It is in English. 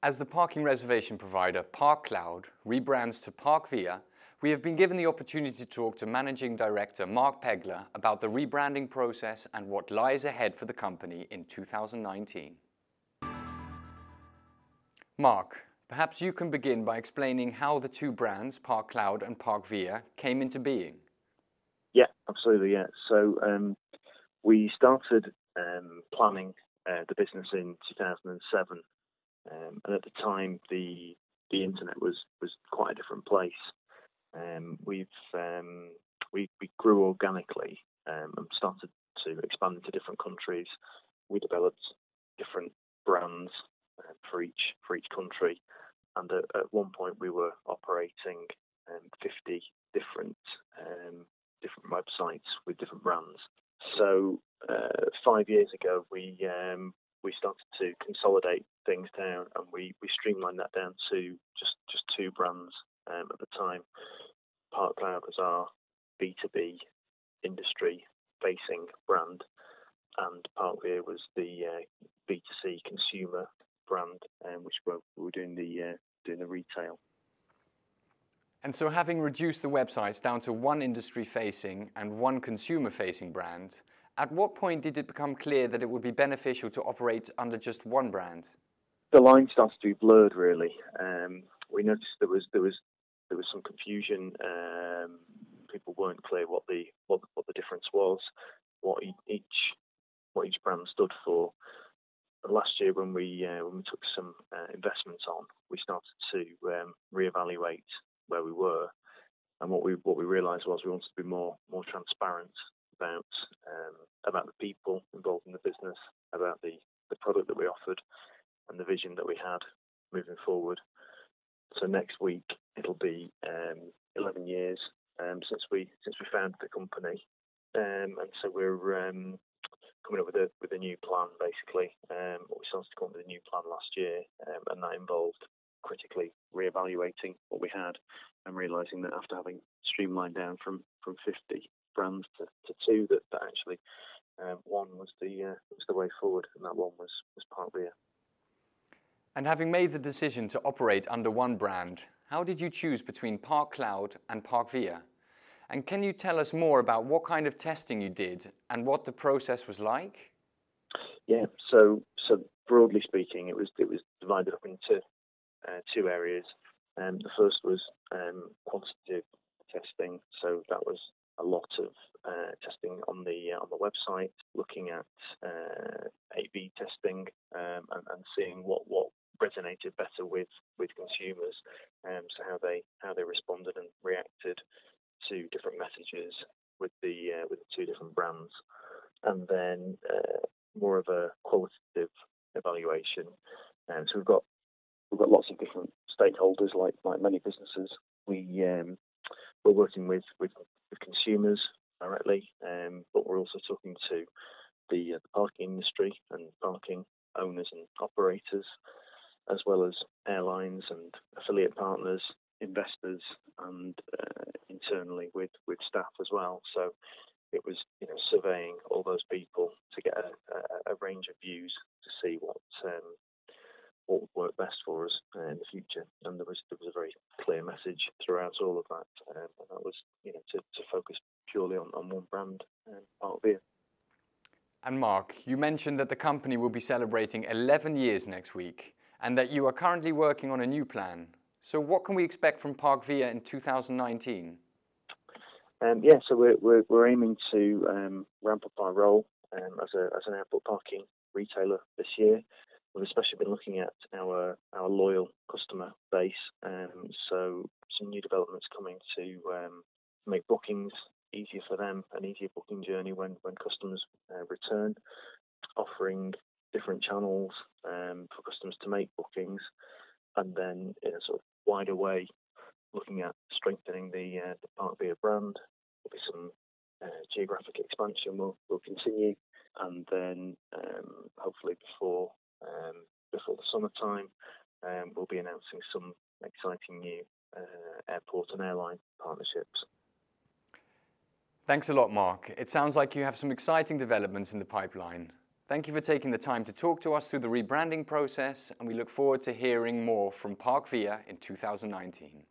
As the parking reservation provider ParkCloud rebrands to ParkVia, we have been given the opportunity to talk to Managing Director Mark Pegler about the rebranding process and what lies ahead for the company in 2019. Mark, perhaps you can begin by explaining how the two brands, ParkCloud and ParkVia, came into being. Yeah, absolutely. Yeah. So we started planning the business in 2007. And at the time, the internet was quite a different place. We grew organically and started to expand into different countries. We developed different brands for each country, and at one point we were operating 50 different websites with different brands. So 5 years ago, we started to consolidate things down, and we streamlined that down to just two brands at the time. ParkCloud was our B2B industry-facing brand, and ParkVia was the B2C consumer brand, which we were doing the retail. And so, having reduced the websites down to one industry-facing and one consumer-facing brand, at what point did it become clear that it would be beneficial to operate under just one brand? The line started to be blurred, really. We noticed there was some confusion. People weren't clear what the difference was, what each brand stood for. Last year, when we took some investments on, we started to reevaluate where we were, and what we realised was we wanted to be more transparent about the people involved in the business, about the product that we offered, and the vision that we had moving forward. So next week it'll be 11 years since we founded the company, and so we're coming up with a new plan. Basically, we started to come up with a new plan last year, and that involved critically reevaluating what we had and realising that after having streamlined down from 50 brands to two, that actually one was the way forward, and that one was ParkVia. And having made the decision to operate under one brand, how did you choose between ParkCloud and ParkVia? And can you tell us more about what kind of testing you did and what the process was like? Yeah, so broadly speaking, it was divided up into two areas. The first was quantitative testing, so that was a lot of testing on the website, looking at A/B testing and seeing what resonated better with consumers, so how they responded and reacted to different messages with the two different brands, and then more of a qualitative evaluation. And so we've got lots of different stakeholders, like many businesses. We're working with consumers directly, but we're also talking to the parking industry and parking owners and operators, as well as airlines and affiliate partners, investors, and internally with staff as well. So it was surveying all those people to get a range of views to see what would work best for us in the future. And there was a very clear message throughout all of that, and that was to focus purely on one brand, ParkVia. And Mark, you mentioned that the company will be celebrating 11 years next week, and that you are currently working on a new plan. So what can we expect from ParkVia in 2019? So we're aiming to ramp up our role as an airport parking retailer this year. We've especially been looking at our loyal customer base, so some new developments coming to make bookings easier for them, an easier booking journey when customers return, offering different channels for customers to make bookings, and then in a sort of wider way, looking at strengthening the ParkVia brand. There'll be some geographic expansion will continue, and then hopefully before the summertime, we'll be announcing some exciting new airport and airline partnerships. Thanks a lot, Mark. It sounds like you have some exciting developments in the pipeline. Thank you for taking the time to talk to us through the rebranding process, and we look forward to hearing more from ParkVia in 2019.